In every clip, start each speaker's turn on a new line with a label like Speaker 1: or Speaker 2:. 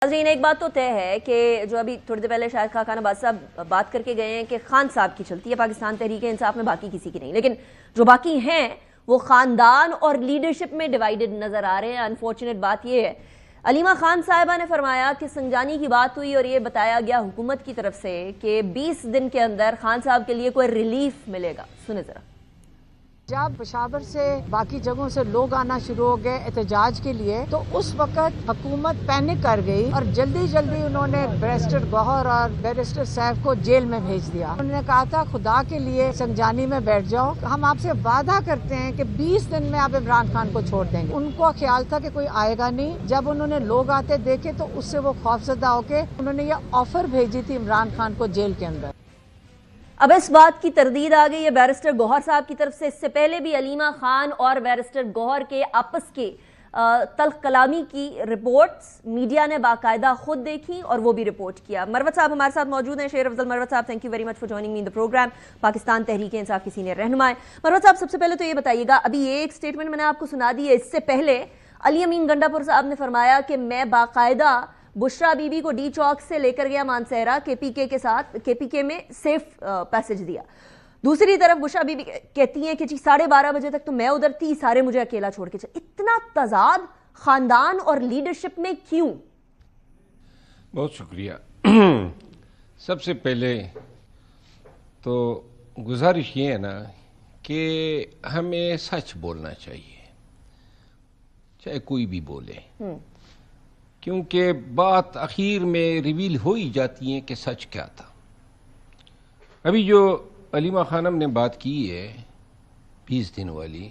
Speaker 1: ناظرین ایک بات تو طے ہے کہ جو ابھی تھوڑی دیر پہلے شاہد خاقان عباس صاحب بات کر کے گئے ہیں کہ خان صاحب کی چلتی ہے پاکستان تحریک انصاف میں، باقی کسی کی نہیں، لیکن جو باقی ہیں وہ خاندان اور لیڈرشپ میں ڈیوائیڈڈ نظر آ رہے ہیں۔ انفارچونیٹ بات یہ ہے، علیمہ خان صاحبہ نے فرمایا کہ سنجانی کی بات ہوئی اور یہ بتایا گیا حکومت کی طرف سے کہ 20 دن کے اندر خان صاحب کے لیے کوئی ریلیف ملے گا۔ سنیں ذرا۔
Speaker 2: جب پشاور سے باقی جگہوں سے لوگ آنا شروع ہو گئے احتجاج کے لیے تو اس وقت حکومت پینک کر گئی اور جلدی جلدی انہوں نے بیرسٹر گوہر اور بیرسٹر سیف کو جیل میں بھیج دیا۔ انہوں نے کہا تھا خدا کے لیے سنجانی میں بیٹھ جاؤ، ہم آپ سے وعدہ کرتے ہیں کہ 20 دن میں آپ عمران خان کو چھوڑ دیں گے۔ ان کو خیال تھا کہ کوئی آئے گا نہیں، جب انہوں نے لوگ آتے دیکھے تو اس سے وہ خوفزدہ ہو کے انہوں نے یہ آفر بھیجی تھی عمران خان کو جیل کے اندر۔
Speaker 1: اب اس بات کی تردید آ گئی ہے بیرسٹر گوہر صاحب کی طرف سے۔ اس سے پہلے بھی علیمہ خان اور بیرسٹر گوہر کے آپس کے تلخ کلامی کی رپورٹس میڈیا نے باقاعدہ خود دیکھی اور وہ بھی رپورٹ کیا۔ مروت صاحب ہمارے ساتھ موجود ہیں، شیر افضل مروت صاحب، thank you very much for joining me in the program, Pakistan Tehreek Insaf کی سینئر رہنما۔ مروت صاحب سب سے پہلے تو یہ بتائیے گا، ابھی یہ ایک سٹیٹمنٹ میں نے آپ کو سنا دی ہے، اس سے پہلے علی امین گنڈا پور صاحب نے فرمایا کہ میں باقاعدہ بشرا بی بی کو ڈی چوک سے لے کر گیا مانسہرہ کے پی کے کے ساتھ، کے پی کے میں سیف پیسج دیا۔ دوسری طرف بشرا بی بی کہتی ہیں کہ جی 12:30 بجے تک تو میں ادھر تھی، سارے مجھے اکیلا چھوڑ کے چلے۔ اتنا تضاد خاندان اور لیڈرشپ میں کیوں؟
Speaker 3: بہت شکریہ۔ سب سے پہلے تو گزارش یہ ہے نا کہ ہمیں سچ بولنا چاہیے، چاہے کوئی بھی بولے، کیونکہ بات اخیر میں ریویل ہو ہی جاتی ہے کہ سچ کیا تھا۔ ابھی جو علیمہ خانم نے بات کی ہے 20 دن والی،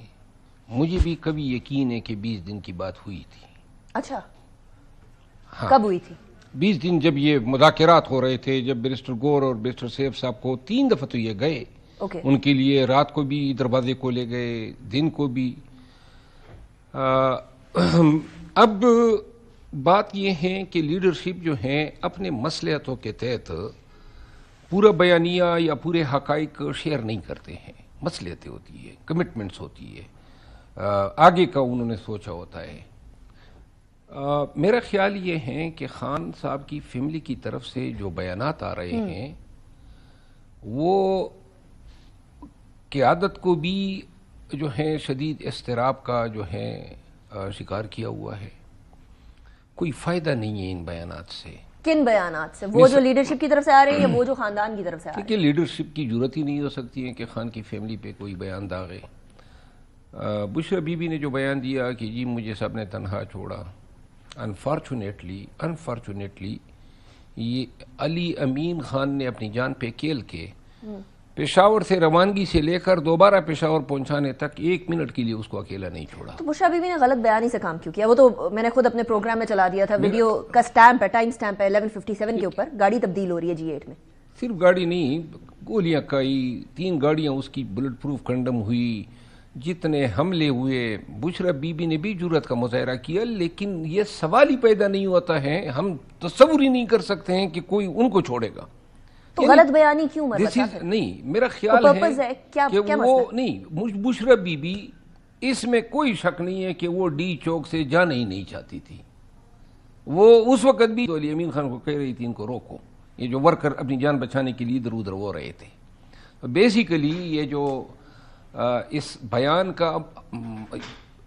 Speaker 3: مجھے بھی کبھی یقین ہے کہ 20 دن کی بات ہوئی تھی۔
Speaker 1: اچھا،
Speaker 3: ہاں،
Speaker 1: کب ہوئی تھی؟
Speaker 3: 20 دن جب یہ مذاکرات ہو رہے تھے، جب بیرسٹر گور اور بیرسٹر سیف صاحب کو 3 دفعہ تو یہ گئے، ان کے لیے رات کو بھی دروازے کو لے گئے، دن کو بھی۔ اب بات یہ ہے کہ لیڈرشپ جو ہیں اپنے مصلحتوں کے تحت پورا بیانیہ یا پورے حقائق شیئر نہیں کرتے ہیں۔ مصلحتیں ہوتی ہے، کمٹمنٹس ہوتی ہے، آگے کا انہوں نے سوچا ہوتا ہے۔ میرا خیال یہ ہے کہ خان صاحب کی فیملی کی طرف سے جو بیانات آ رہے ہیں وہ قیادت کو بھی جو ہے شدید اضطراب کا جو ہے شکار کیا ہوا ہے۔ کوئی فائدہ نہیں ہے ان بیانات سے۔
Speaker 1: کن بیانات سے؟ وہ جو لیڈرشپ کی طرف سے آ رہے ہیں یا وہ جو خاندان کی طرف سے آ رہے ہیں؟
Speaker 3: کہ لیڈرشپ کی جرات ہی نہیں ہو سکتی ہے کہ خان کی فیملی پہ کوئی بیان داغے۔ بشرا بی بی نے جو بیان دیا کہ جی مجھے سب نے تنہا چھوڑا، انفارچونیٹلی یہ علی امین خان نے اپنی جان پہ کھیل کے پشاور سے روانگی سے لے کر دوبارہ پشاور پہنچانے تک 1 منٹ کے لیے اس کو اکیلا نہیں چھوڑا۔
Speaker 1: تو بشرا بی بی نے غلط بیانی سے کام کیوں کیا؟ وہ تو میں نے خود اپنے پروگرام میں چلا دیا تھا، ویڈیو کا سٹیمپ ہے، ٹائم سٹیمپ ہے 11:57 کے اوپر، گاڑی تبدیل ہو رہی ہے G8 میں۔
Speaker 3: صرف گاڑی نہیں، گولیاں کھائی، 3 گاڑیاں اس کی بلٹ پروف کنڈم ہوئی، جتنے حملے ہوئے۔ بشرا بی بی نے بھی جرات کا مظاہرہ کیا، لیکن یہ سوال ہی پیدا نہیں ہوتا ہے، ہم تصور ہی نہیں کر سکتے ہیں کہ کوئی ان کو چھوڑے گا۔
Speaker 1: تو غلط بیانی کیوں
Speaker 3: نہیں، میرا خیال ہے کہ وہ نہیں، بشرا بی بی اس میں کوئی شک نہیں ہے کہ وہ ڈی چوک سے جانا ہی نہیں چاہتی تھی۔ وہ اس وقت بھی علی امین خان کو کہہ رہی تھی ان کو روکو، یہ جو ورکر اپنی جان بچانے کے لیے ادھر ادھر ہو رہے تھے۔ بیسیکلی یہ جو اس بیان کا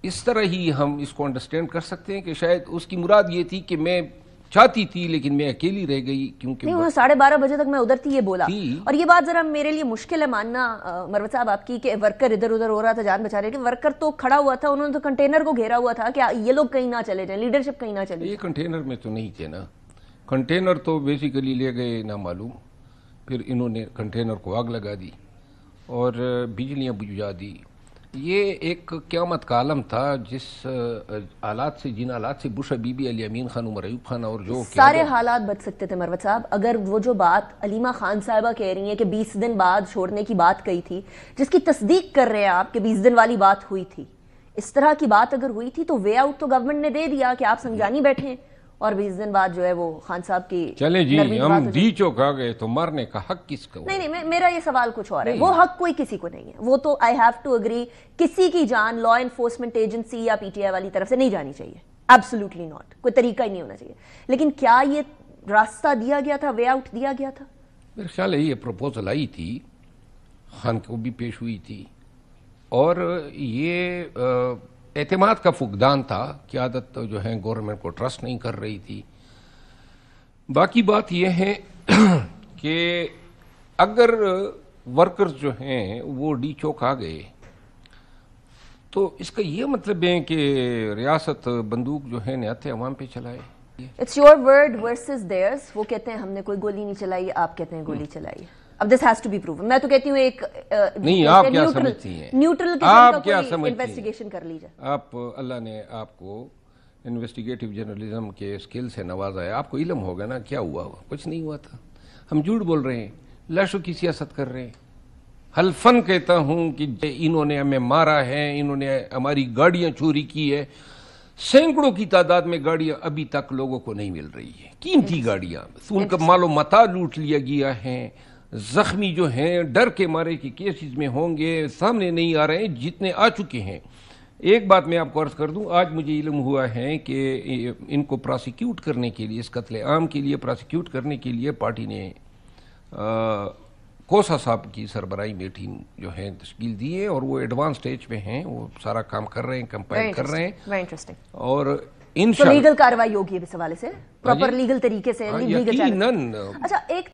Speaker 3: اس طرح ہی ہم اس کو انڈرسٹینڈ کر سکتے ہیں کہ شاید اس کی مراد یہ تھی کہ میں چاہتی تھی لیکن میں اکیلی رہ گئی، کیونکہ
Speaker 1: نہیں، وہ 12:30 بجے تک میں ادھر تھی یہ بولا۔ اور یہ بات ذرا میرے لیے مشکل ہے ماننا مروت صاحب آپ کی کہ ورکر ادھر ادھر ہو رہا تھا جان بچا رہے کہ ورکر تو کھڑا ہوا تھا، انہوں نے تو کنٹینر کو گھیرا ہوا تھا کہ یہ لوگ کہیں نہ چلے جائیں، لیڈرشپ کہیں نہ چلے جائے۔
Speaker 3: یہ کنٹینر میں تو نہیں تھے نا، کنٹینر تو بیسیکلی لے گئے نہ معلوم، پھر انہوں نے کنٹینر کو آگ لگا دی اور بجلیاں بجھا دی۔ یہ ایک قیامت کا عالم تھا جس حالات سے، جن حالات سے بشرا بی بی، علی امین خان، عمر ایوب خان اور جو
Speaker 1: سارے حالات بچ سکتے تھے مروت صاحب اگر وہ جو بات علیمہ خان صاحبہ کہہ رہی ہیں کہ 20 دن بعد چھوڑنے کی بات کہی تھی، جس کی تصدیق کر رہے ہیں آپ کہ 20 دن والی بات ہوئی تھی، اس طرح کی بات اگر ہوئی تھی تو وے آؤٹ تو گورنمنٹ نے دے دیا کہ آپ سنجانی بیٹھیں اور 20 دن بعد جو ہے وہ خان صاحب کی
Speaker 3: چلیں جی ہم ڈی چوک آ گئے تو مارنے کا حق کس کا؟
Speaker 1: نہیں، میرا یہ سوال کچھ اور ہے، وہ حق کوئی کسی کو نہیں ہے، وہ تو آئی ہیو ٹو اگری کسی کی جان لا انفورسمنٹ ایجنسی یا پی ٹی آئی والی طرف سے نہیں جانی چاہیے۔ ایبسولوٹلی ناٹ، کوئی طریقہ ہی نہیں ہونا چاہیے. لیکن کیا یہ راستہ دیا گیا تھا، وے آؤٹ دیا گیا تھا؟
Speaker 3: میرے خیال ہے یہ پروپوزل آئی تھی، خان کو بھی پیش ہوئی تھی، اور یہ اعتماد کا فقدان تھا. قیادت جو ہے گورنمنٹ کو ٹرسٹ نہیں کر رہی تھی. باقی بات یہ ہے کہ اگر ورکرز جو ہیں وہ ڈی چوک آ گئے تو اس کا یہ مطلب ہے کہ ریاست بندوق جو ہے نہایت عوام پہ چلائے.
Speaker 1: It's your word versus theirs. وہ کہتے ہیں ہم نے کوئی گولی نہیں چلائی، آپ کہتے ہیں گولی چلائی. اب this has to be proven. میں تو کہتی ہوں ایک
Speaker 3: نہیں، آپ کیا سمجھتی ہیں؟
Speaker 1: نیوٹرل
Speaker 3: آپ کیا
Speaker 1: قسم کا کوئی انویسٹیگیشن کر لیجیے.
Speaker 3: آپ اللہ نے آپ کو انویسٹیگیٹو جرنلزم کے اسکل سے نوازا ہے. آپ کو علم ہوگا نا کیا ہوا. کچھ نہیں ہوا تھا. ہم جھوٹ بول رہے ہیں، لاشوں کی سیاست کر رہے ہیں. حلفاً کہتا ہوں کہ انہوں نے ہمیں مارا ہے، انہوں نے ہماری گاڑیاں چوری کی ہے. سینکڑوں کی تعداد میں گاڑیاں ابھی تک لوگوں کو نہیں مل رہی ہے، قیمتی گاڑیاں. ان کا مال و متاع لوٹ لیا گیا ہے. زخمی جو ہیں ڈر کے مارے کہ کیسز میں ہوں گے، سامنے نہیں آ رہے ہیں، جتنے آ چکے ہیں. ایک بات میں آپ کو عرض کر دوں، آج مجھے علم ہوا ہے کہ ان کو پراسیکیوٹ کرنے کے لیے، اس قتل عام کے لیے پراسیکیوٹ کرنے کے لیے پارٹی نے کوسا صاحب کی سربراہی میں ٹیم جو ہے تشکیل دی ہے، اور وہ ایڈوانس سٹیج پہ ہیں. وہ سارا کام کر رہے ہیں، کمپائل کر رہے ہیں.
Speaker 1: Very interesting.
Speaker 3: اور
Speaker 1: تو لیگل کارروائی ہوگی اس حوالے سے، پراپر لیگل طریقے سے.
Speaker 3: یقیناً.
Speaker 1: اچھا ایک